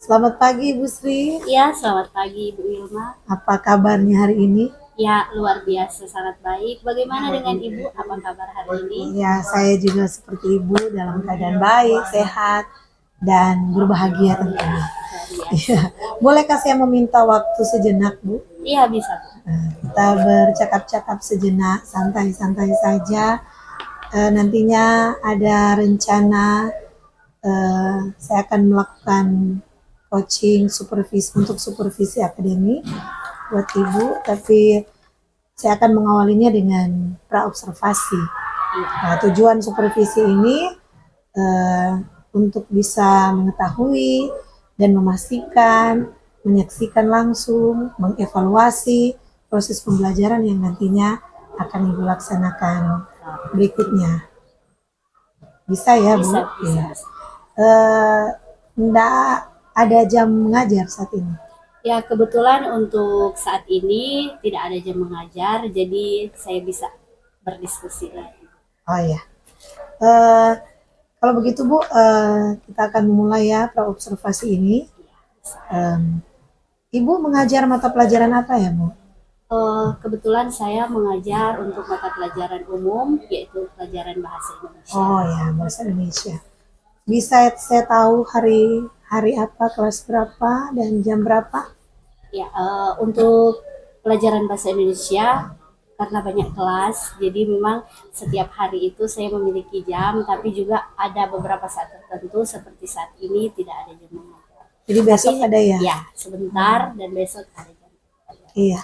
Selamat pagi Ibu Sri, Ya, selamat pagi Ibu Wilma. apa kabarnya hari ini? Ya, luar biasa sangat baik. Bagaimana dengan Ibu? Apa kabar hari ini? Ya, saya juga seperti Ibu dalam keadaan baik, sehat, dan berbahagia tentunya. Luar biasa. Ya, bolehkah saya meminta waktu sejenak, Bu? Iya, bisa. Kita bercakap-cakap sejenak, santai-santai saja. Nantinya ada rencana saya akan melakukan coaching supervisi akademi buat Ibu, tapi saya akan mengawalinya dengan praobservasi. Nah, tujuan supervisi ini untuk bisa mengetahui dan memastikan, menyaksikan langsung, mengevaluasi proses pembelajaran yang nantinya akan Ibu laksanakan berikutnya. Bisa ya, Bu? Bisa, bisa. Ya. Enggak ada jam mengajar saat ini. Ya, kebetulan untuk saat ini tidak ada jam mengajar, jadi saya bisa berdiskusi lagi. Oh ya. Kalau begitu Bu, kita akan memulai ya praobservasi ini. Ibu mengajar mata pelajaran apa ya, Bu? Kebetulan saya mengajar untuk mata pelajaran umum, yaitu pelajaran bahasa Indonesia. Oh ya, bahasa Indonesia. Bisa saya tahu hari apa, kelas berapa, dan jam berapa? Ya, untuk pelajaran bahasa Indonesia karena banyak kelas, jadi memang setiap hari itu saya memiliki jam, tapi juga ada beberapa saat tertentu seperti saat ini tidak ada jam mengajar. Jadi besok Tapi, ada ya? Ya, sebentar dan besok ada jam. Iya.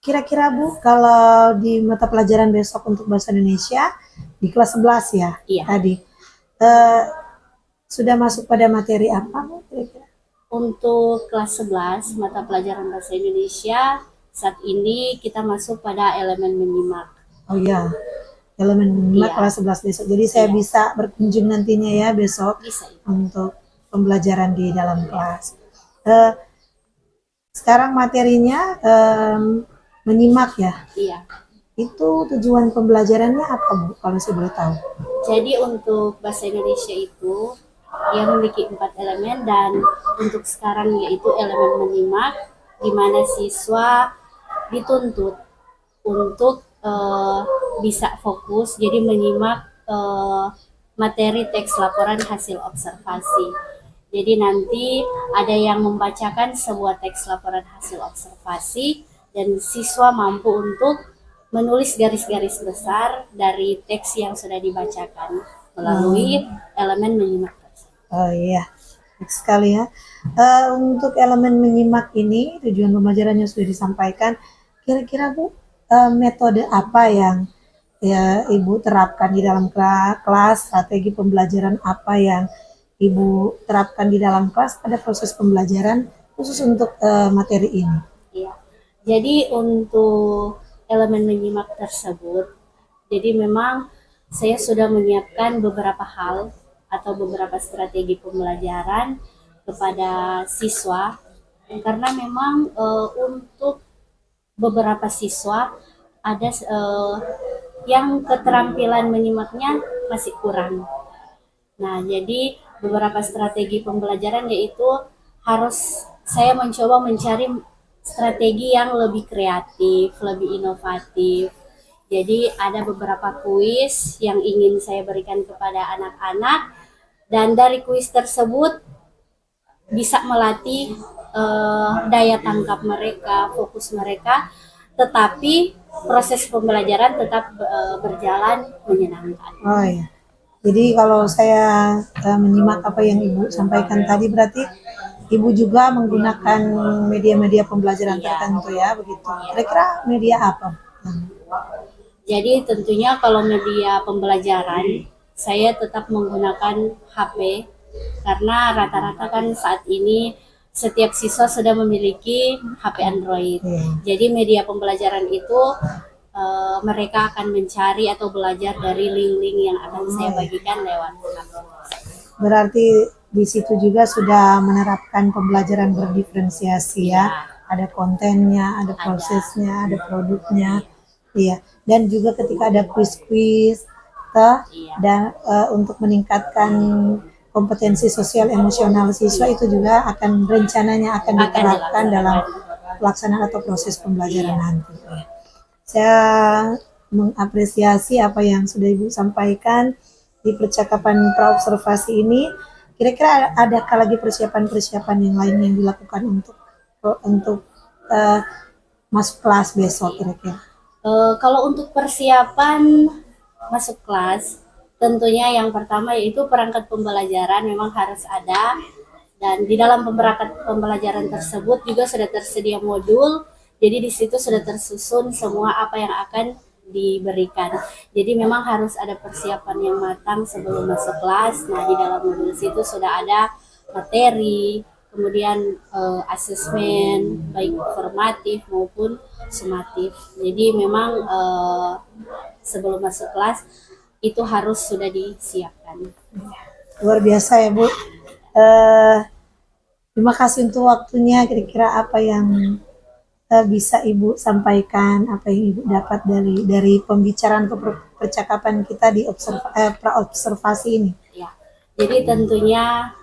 Kira-kira Bu, kalau di mata pelajaran besok untuk bahasa Indonesia di kelas 11 ya, Iya. tadi sudah masuk pada materi apa Bu kira-kira? Untuk kelas 11 mata pelajaran bahasa Indonesia saat ini kita masuk pada elemen menyimak. Oh iya, elemen menyimak Iya. kelas 11 besok. Jadi saya Iya. bisa berkunjung nantinya ya besok Bisa. untuk pembelajaran di dalam kelas. Sekarang materinya menyimak ya. Iya. Itu tujuan pembelajarannya apa Bu, kalau saya boleh tahu? Jadi untuk bahasa Indonesia itu dia memiliki 4 elemen dan untuk sekarang yaitu elemen menyimak di mana siswa dituntut untuk bisa fokus jadi menyimak materi teks laporan hasil observasi. Jadi nanti ada yang membacakan sebuah teks laporan hasil observasi dan siswa mampu untuk menulis garis-garis besar dari teks yang sudah dibacakan melalui elemen menyimak. Oh iya, baik sekali ya. Untuk elemen menyimak ini tujuan pembelajarannya sudah disampaikan. Kira-kira Bu, metode apa yang ya Ibu terapkan di dalam kelas, strategi pembelajaran apa yang Ibu terapkan di dalam kelas pada proses pembelajaran khusus untuk materi ini? Iya. Jadi untuk elemen menyimak tersebut, jadi memang saya sudah menyiapkan beberapa hal atau beberapa strategi pembelajaran kepada siswa karena memang untuk beberapa siswa ada yang keterampilan menyimaknya masih kurang. Nah, jadi beberapa strategi pembelajaran yaitu harus saya mencoba mencari strategi yang lebih kreatif, lebih inovatif. Jadi ada beberapa kuis yang ingin saya berikan kepada anak-anak dan dari kuis tersebut bisa melatih daya tangkap mereka, fokus mereka, tetapi proses pembelajaran tetap berjalan menyenangkan. Oh iya. Jadi kalau saya menyimak apa yang Ibu sampaikan tadi, berarti Ibu juga menggunakan media-media pembelajaran tertentu ya, begitu. Kira-kira media apa? Jadi tentunya kalau media pembelajaran, saya tetap menggunakan HP karena rata-rata kan saat ini setiap siswa sudah memiliki HP Android. Jadi media pembelajaran itu mereka akan mencari atau belajar dari link-link yang akan saya bagikan lewat HP. Berarti di situ juga sudah menerapkan pembelajaran berdiferensiasi ya. Ada kontennya, ada prosesnya, ada produknya. Iya. Dan juga ketika ada kuis-kuis dan untuk meningkatkan kompetensi sosial emosional siswa itu juga rencananya akan diterapkan dalam pelaksanaan atau proses pembelajaran nanti. Saya mengapresiasi apa yang sudah Ibu sampaikan di percakapan praobservasi ini. Kira-kira adakah lagi persiapan-persiapan yang lain yang dilakukan untuk masuk kelas besok kira-kira? Kalau untuk persiapan masuk kelas, tentunya yang pertama yaitu perangkat pembelajaran memang harus ada, dan di dalam perangkat pembelajaran tersebut juga sudah tersedia modul, jadi di situ sudah tersusun semua apa yang akan diberikan. Jadi memang harus ada persiapan yang matang sebelum masuk kelas. Nah, di dalam modul situ sudah ada materi, kemudian asesmen baik formatif maupun sumatif. Jadi memang sebelum masuk kelas itu harus sudah disiapkan. Luar biasa ya Bu. Terima kasih untuk waktunya. Kira-kira apa yang bisa Ibu sampaikan, apa yang Ibu dapat dari pembicaraan atau percakapan kita di praobservasi ini? Ya, jadi tentunya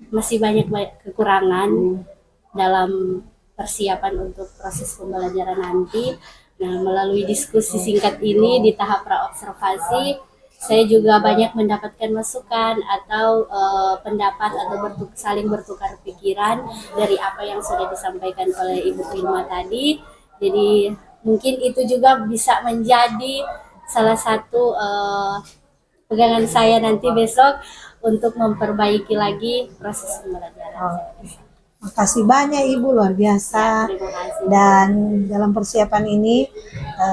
masih banyak kekurangan dalam persiapan untuk proses pembelajaran nanti. Nah, melalui diskusi singkat ini di tahap praobservasi, saya juga banyak mendapatkan masukan atau pendapat atau saling bertukar pikiran dari apa yang sudah disampaikan oleh Ibu Vilma tadi. Jadi mungkin itu juga bisa menjadi salah satu pegangan saya nanti besok untuk memperbaiki lagi proses pembelajaran. Makasih banyak Ibu, luar biasa. Terima kasih. Dan dalam persiapan ini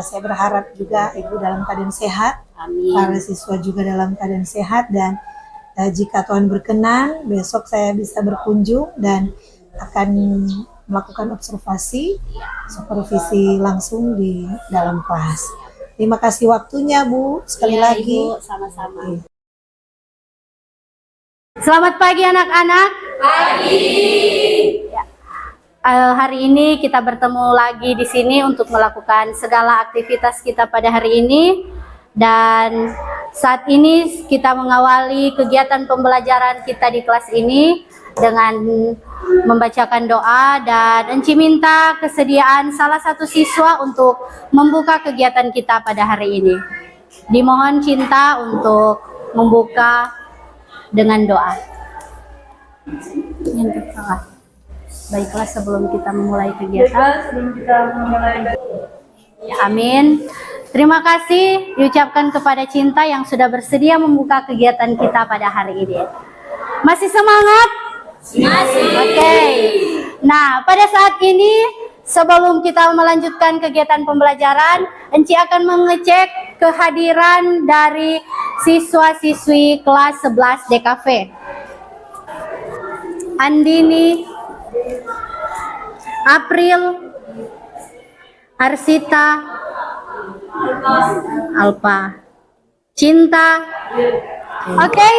saya berharap juga Ibu dalam keadaan sehat, Amin. para siswa juga dalam keadaan sehat, dan jika Tuhan berkenan besok saya bisa berkunjung dan akan melakukan observasi, supervisi langsung di dalam kelas. Terima kasih waktunya Bu, sekali Ya, lagi. Ibu, sama-sama. Selamat pagi anak-anak. Pagi. Ya. Hari ini kita bertemu lagi di sini untuk melakukan segala aktivitas kita pada hari ini, dan saat ini kita mengawali kegiatan pembelajaran kita di kelas ini dengan membacakan doa, dan Enci minta kesediaan salah satu siswa untuk membuka kegiatan kita pada hari ini. Dimohon Cinta untuk membuka dengan doa. Baiklah, sebelum kita memulai kegiatan. Ya, amin. Terima kasih diucapkan kepada Cinta yang sudah bersedia membuka kegiatan kita pada hari ini. Masih semangat? Masih. Oke. Nah, pada saat ini sebelum kita melanjutkan kegiatan pembelajaran, Enci akan mengecek kehadiran dari siswa-siswi kelas 11 DKV. Andini, April, Arsita, Alpa, Cinta. Oke,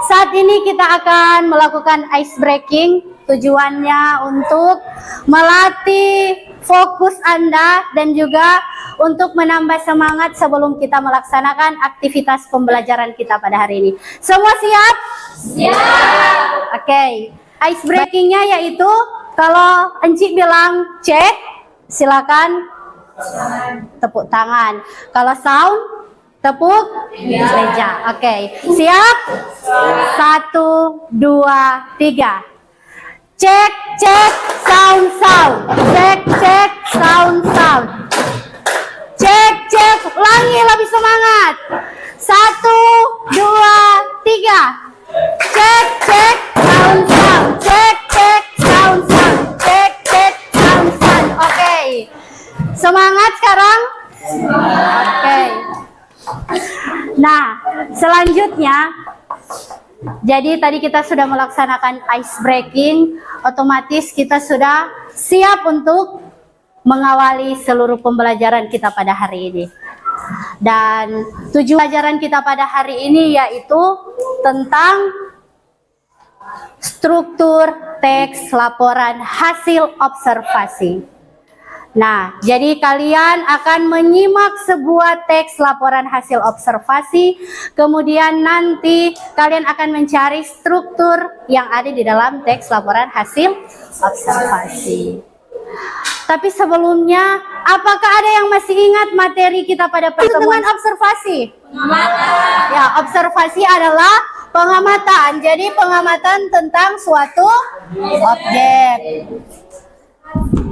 saat ini kita akan melakukan ice breaking. Tujuannya untuk melatih fokus Anda dan juga untuk menambah semangat sebelum kita melaksanakan aktivitas pembelajaran kita pada hari ini. Semua siap? Siap. Oke, ice breakingnya yaitu kalau Enci bilang cek, silakan tepuk tangan. Kalau sound, tepuk meja. Oke, siap? 1, 2, 3. Cek, cek, sound, sound. Cek, cek, sound, sound. Cek, cek, ulangi lebih semangat. 1, 2, 3. Cek, cek, sound, sound. Cek, cek, sound, sound. Cek, cek, sound, sound. Oke. Semangat sekarang? Oke. Nah, selanjutnya, jadi tadi kita sudah melaksanakan ice breaking, otomatis kita sudah siap untuk mengawali seluruh pembelajaran kita pada hari ini. Dan tujuan pelajaran kita pada hari ini yaitu tentang struktur teks laporan hasil observasi. Nah, jadi kalian akan menyimak sebuah teks laporan hasil observasi, kemudian nanti kalian akan mencari struktur yang ada di dalam teks laporan hasil observasi. Tapi sebelumnya, apakah ada yang masih ingat materi kita pada pertemuan observasi? Pengamatan. Ya, observasi adalah pengamatan. Jadi pengamatan tentang suatu objek.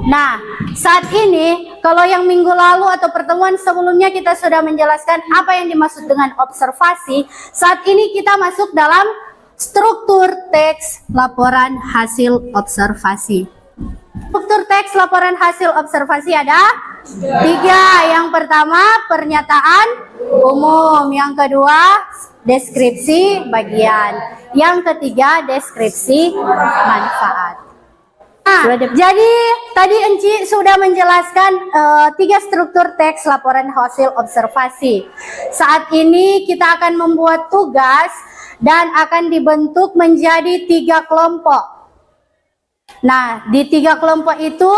Nah, saat ini kalau yang minggu lalu atau pertemuan sebelumnya kita sudah menjelaskan apa yang dimaksud dengan observasi. Saat ini kita masuk dalam struktur teks laporan hasil observasi. Struktur teks laporan hasil observasi ada 3. Yang pertama, pernyataan umum. Yang kedua, deskripsi bagian. Yang ketiga, deskripsi manfaat. Nah, jadi tadi Enci sudah menjelaskan 3 struktur teks laporan hasil observasi. Saat ini kita akan membuat tugas dan akan dibentuk menjadi 3 kelompok. Nah, di 3 kelompok itu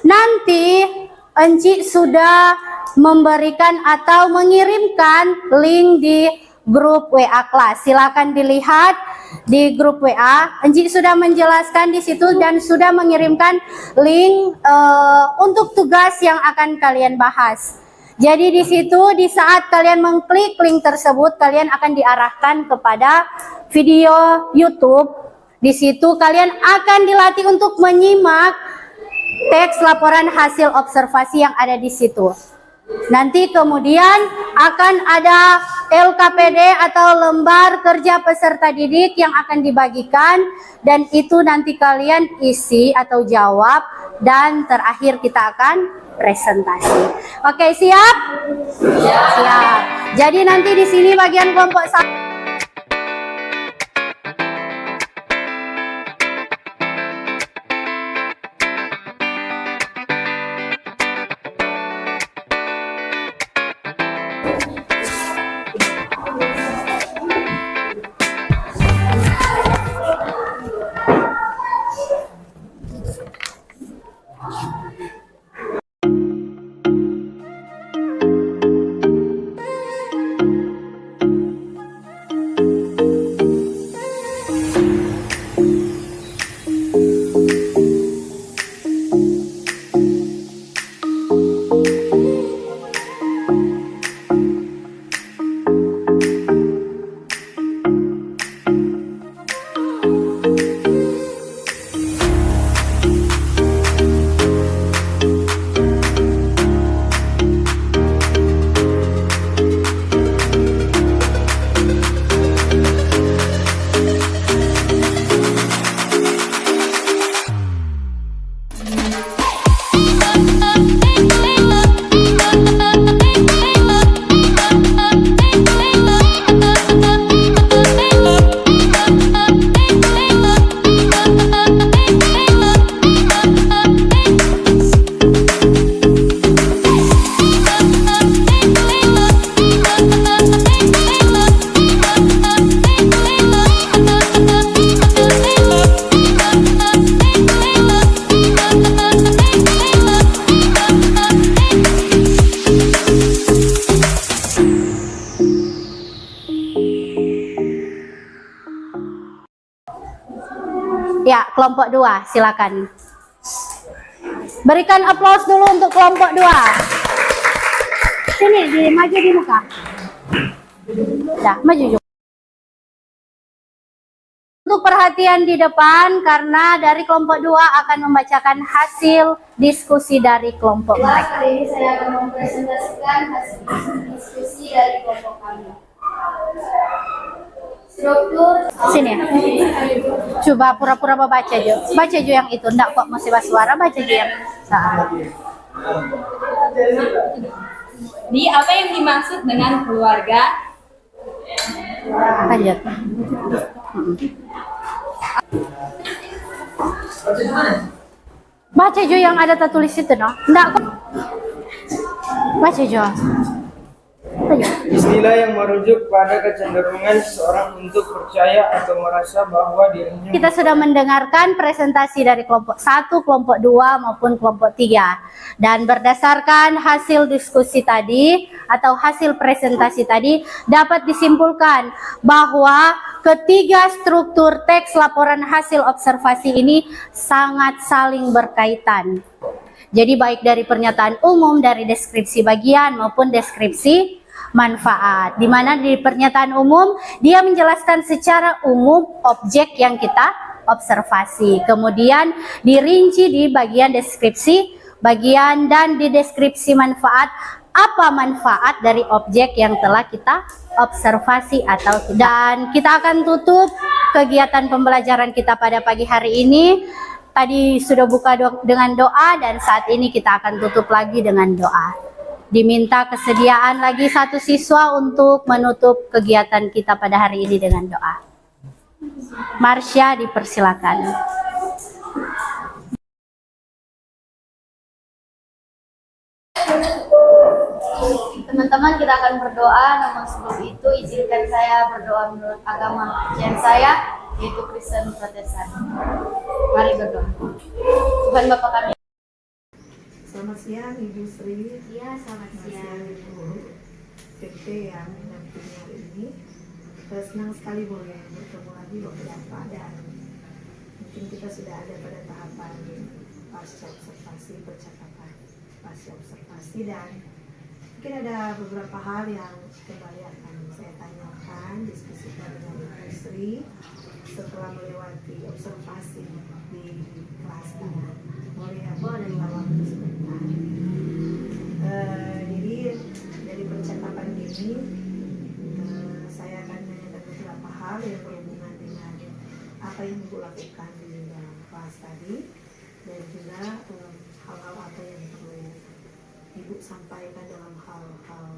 nanti Enci sudah memberikan atau mengirimkan link di grup WA kelas. Silakan dilihat di grup WA. Enci sudah menjelaskan di situ dan sudah mengirimkan link untuk tugas yang akan kalian bahas. Jadi di situ di saat kalian mengklik link tersebut, kalian akan diarahkan kepada video YouTube. Di situ kalian akan dilatih untuk menyimak teks laporan hasil observasi yang ada di situ. Nanti kemudian akan ada LKPD atau lembar kerja peserta didik yang akan dibagikan, dan itu nanti kalian isi atau jawab, dan terakhir kita akan presentasi. Oke, siap? Siap. Jadi nanti di sini bagian kelompok 1. Ya, kelompok 2, silakan. Berikan aplaus dulu untuk kelompok 2. Sini, maju di muka. Dah, maju juga. Untuk perhatian di depan, karena dari kelompok 2 akan membacakan hasil diskusi dari kelompok mereka. Kali ini saya akan mempresentasikan hasil diskusi dari kelompok kami. Struktur. Sini ya. Coba pura-pura baca Jo. Baca Jo yang itu. Enggak kok masih suara, baca Jo yang saat. Di apa yang dimaksud dengan keluarga? Lanjut. Baca Jo yang ada tertulis itu, no? Enggak kok. Baca Jo. saja. Istilah yang merujuk pada kecenderungan seseorang untuk percaya atau merasa bahwa dirinya Kita sudah mendengarkan presentasi dari kelompok 1, kelompok 2 maupun kelompok 3. Dan berdasarkan hasil diskusi tadi atau hasil presentasi tadi dapat disimpulkan bahwa ketiga struktur teks laporan hasil observasi ini sangat saling berkaitan. Jadi baik dari pernyataan umum, dari deskripsi bagian maupun deskripsi manfaat. Di mana di pernyataan umum dia menjelaskan secara umum objek yang kita observasi. Kemudian dirinci di bagian deskripsi bagian dan di deskripsi manfaat apa manfaat dari objek yang telah kita observasi atau tidak. Dan kita akan tutup kegiatan pembelajaran kita pada pagi hari ini. Tadi sudah buka dengan doa dan saat ini kita akan tutup lagi dengan doa. Diminta kesediaan lagi satu siswa untuk menutup kegiatan kita pada hari ini dengan doa. Marsha, dipersilakan. Teman-teman, kita akan berdoa. Namun sebelum itu izinkan saya berdoa menurut agama kepercayaan saya, yaitu Kristen Protestan. Mari berdoa. Tuhan Bapa kami. Selamat siang Ibu Sri. Ya, selamat siang. Ibu PT yang mendampingi hari ini. Senang sekali boleh bertemu lagi beberapa dan mungkin kita sudah ada pada tahapan pasca observasi percakapan pasca observasi dan mungkin ada beberapa hal yang kembali akan saya tanyakan diskusikan dengan Ibu Sri setelah melewati observasi di kelas ini. Boleh ya Bu, dari waktu sebentar. Jadi dari percakapan ini saya akan menanyakan beberapa hal yang berhubungan dengan apa yang Ibu lakukan di dalam kelas tadi dan juga hal-hal apa yang perlu Ibu sampaikan dalam hal-hal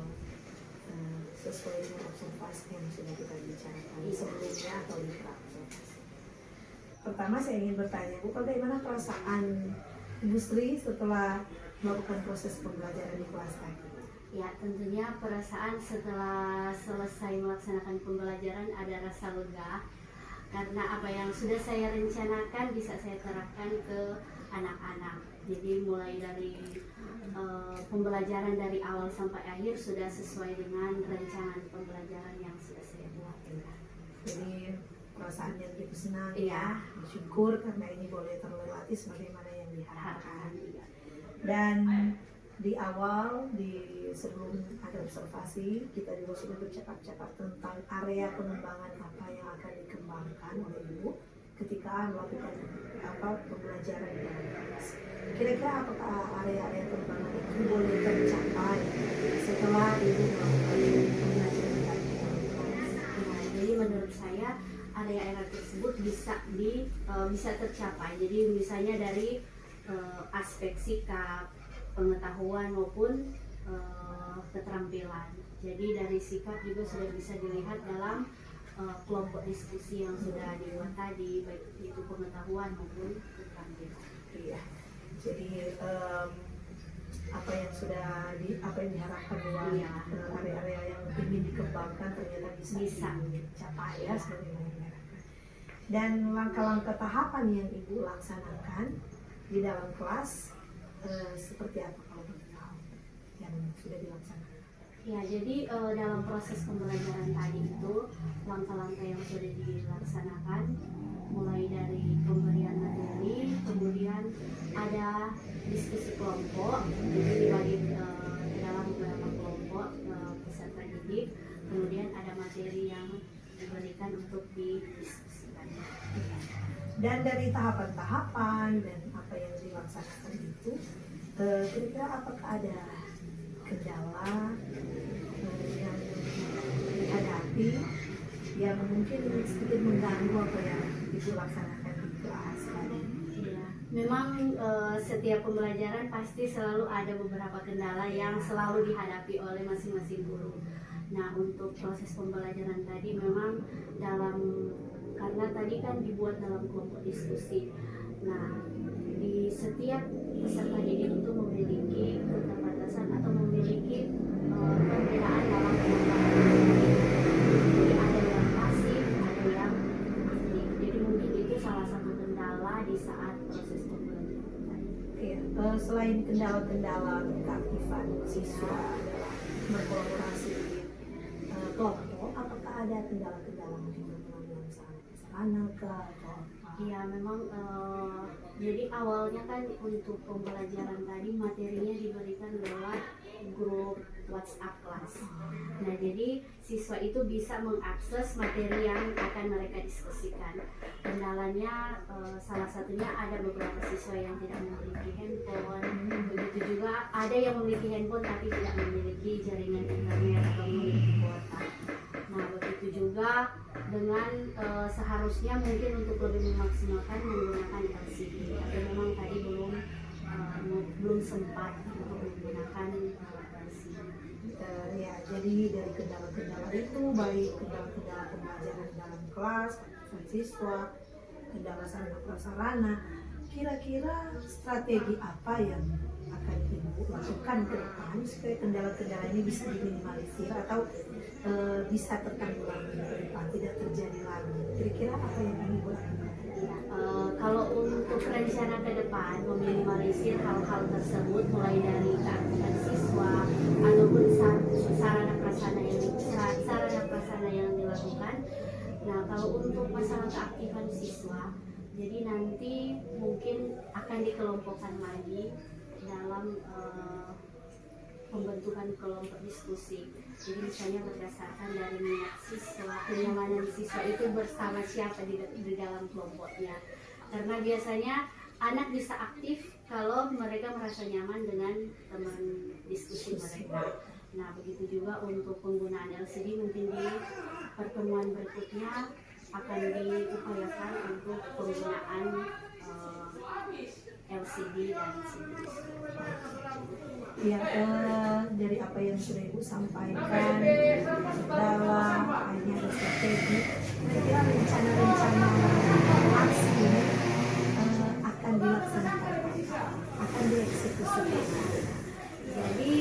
sesuai dengan observasi yang sudah kita bicarakan sebelumnya atau di pra-observasi. Pertama saya ingin bertanya, Bu, bagaimana perasaan Ibu Sri setelah melakukan proses pembelajaran di kelas tadi? Ya, tentunya perasaan setelah selesai melaksanakan pembelajaran ada rasa lega karena apa yang sudah saya rencanakan bisa saya terapkan ke anak-anak. Jadi mulai dari pembelajaran dari awal sampai akhir sudah sesuai dengan rancangan pembelajaran yang sudah saya buat. Jadi perasaannya begitu senang Iya. ya, bersyukur karena ini boleh terlewati sebagaimana yang diharapkan. Iya. Dan di awal, sebelum ada observasi, kita juga sudah bercakap-cakap tentang area pengembangan apa yang akan dikembangkan oleh Ibu ketika melakukan pembelajaran di dalam kelas. Kira-kira apakah area-area pengembangan itu boleh tercapai setelah Ibu melakukan pembelajaran di dalam kelas? Nah, jadi menurut saya area-area tersebut bisa tercapai. Jadi misalnya dari aspek sikap, pengetahuan maupun keterampilan. Jadi dari sikap juga sudah bisa dilihat dalam kelompok diskusi yang sudah dibuat tadi, baik itu pengetahuan maupun keterampilan. Iya. Jadi apa yang diharapkan bahwa area-area yang ingin dikembangkan ternyata bisa dicapai ya sebagaimana yang diharapkan. Dan langkah-langkah tahapan yang Ibu laksanakan di dalam kelas seperti apa kalau boleh tahu yang sudah dilaksanakan? Ya, jadi dalam proses pembelajaran tadi itu langkah-langkah yang sudah dilaksanakan mulai dari pemberian materi, kemudian ada diskusi kelompok, jadi dibagi ke dalam beberapa kelompok peserta didik, kemudian ada materi yang diberikan untuk didiskusikan. Dan dari tahapan-tahapan dan apa yang dilaksanakan itu, kira-kira apakah ada kendala yang dihadapi yang mungkin sedikit mengganggu apa yang dilaksanakan di kelas tadi? Iya, memang setiap pembelajaran pasti selalu ada beberapa kendala yang selalu dihadapi oleh masing-masing guru. Nah, untuk proses pembelajaran tadi memang karena tadi kan dibuat dalam kelompok diskusi. Nah, di setiap peserta didik itu memiliki keterbatasan keterbatasan atau memiliki perbedaan dalam pengembangan. Jadi ada yang pasif, ada yang aktif. Jadi mungkin itu salah satu kendala di saat proses pembelajaran tadi. Ya, selain kendala-kendala keaktifan siswa dalam berkolaborasi di kelompok, apakah ada kendala-kendala mungkin dalam sarana ke atau Iya memang jadi awalnya kan untuk pembelajaran tadi materinya diberikan lewat grup WhatsApp kelas. Nah jadi siswa itu bisa mengakses materi yang akan mereka diskusikan. Kendalanya salah satunya ada beberapa siswa yang tidak memiliki handphone, begitu juga ada yang memiliki handphone tapi tidak memiliki jaringan internet atau memiliki kuota. Nah begitu juga dengan seharusnya mungkin untuk lebih memaksimalkan menggunakan LCD, tapi memang tadi belum sempat untuk menggunakan LCD. Ya, jadi dari kendala-kendala itu baik kendala-kendala pembelajaran dalam kelas, siswa, kendala sarana prasarana, kira-kira strategi apa yang akan Ibu lakukan ke depan supaya kendala-kendala ini bisa diminimalisir atau bisa tertanggulangi ke depan, tidak terjadi lagi. Kira-kira apa yang Ibu lakukan? Ya, kalau untuk rencana ke depan meminimalisir hal-hal tersebut mulai dari keaktifan siswa ataupun sarana prasarana yang dilakukan. Nah, kalau untuk masalah keaktifan siswa, jadi nanti mungkin akan dikelompokkan lagi dalam pembentukan kelompok diskusi. Jadi misalnya berdasarkan dari minat siswa, kenyamanan siswa itu bersama siapa di dalam kelompoknya. Karena biasanya anak bisa aktif kalau mereka merasa nyaman dengan teman diskusi mereka. Nah begitu juga untuk penggunaan LCD mungkin di pertemuan berikutnya akan diupayakan untuk penggunaan LCD dan CD. Ya, dari apa yang sudah Ibu sampaikan dalam ini ada strategi, kira-kira rencana-rencana aksi ini akan dilaksanakan, akan dieksekusikan. Jadi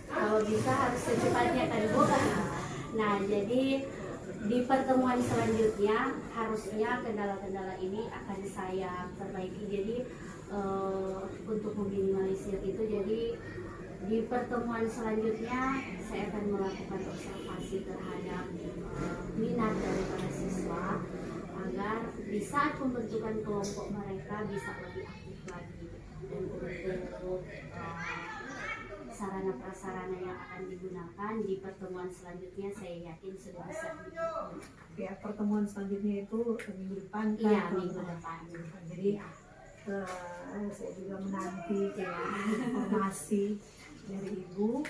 kalau bisa harus secepatnya kan Bu. Nah jadi di pertemuan selanjutnya harusnya kendala-kendala ini akan saya perbaiki. Jadi untuk meminimalisir itu, jadi di pertemuan selanjutnya saya akan melakukan observasi terhadap minat dari para siswa agar di saat pembentukan kelompok mereka bisa lebih aktif lagi, dan untuk sarana prasarana yang akan digunakan di pertemuan selanjutnya saya yakin sudah bisa. Ya, pertemuan selanjutnya itu minggu depan kan? Iya, minggu depan. Jadi saya juga menanti informasi dari Ibu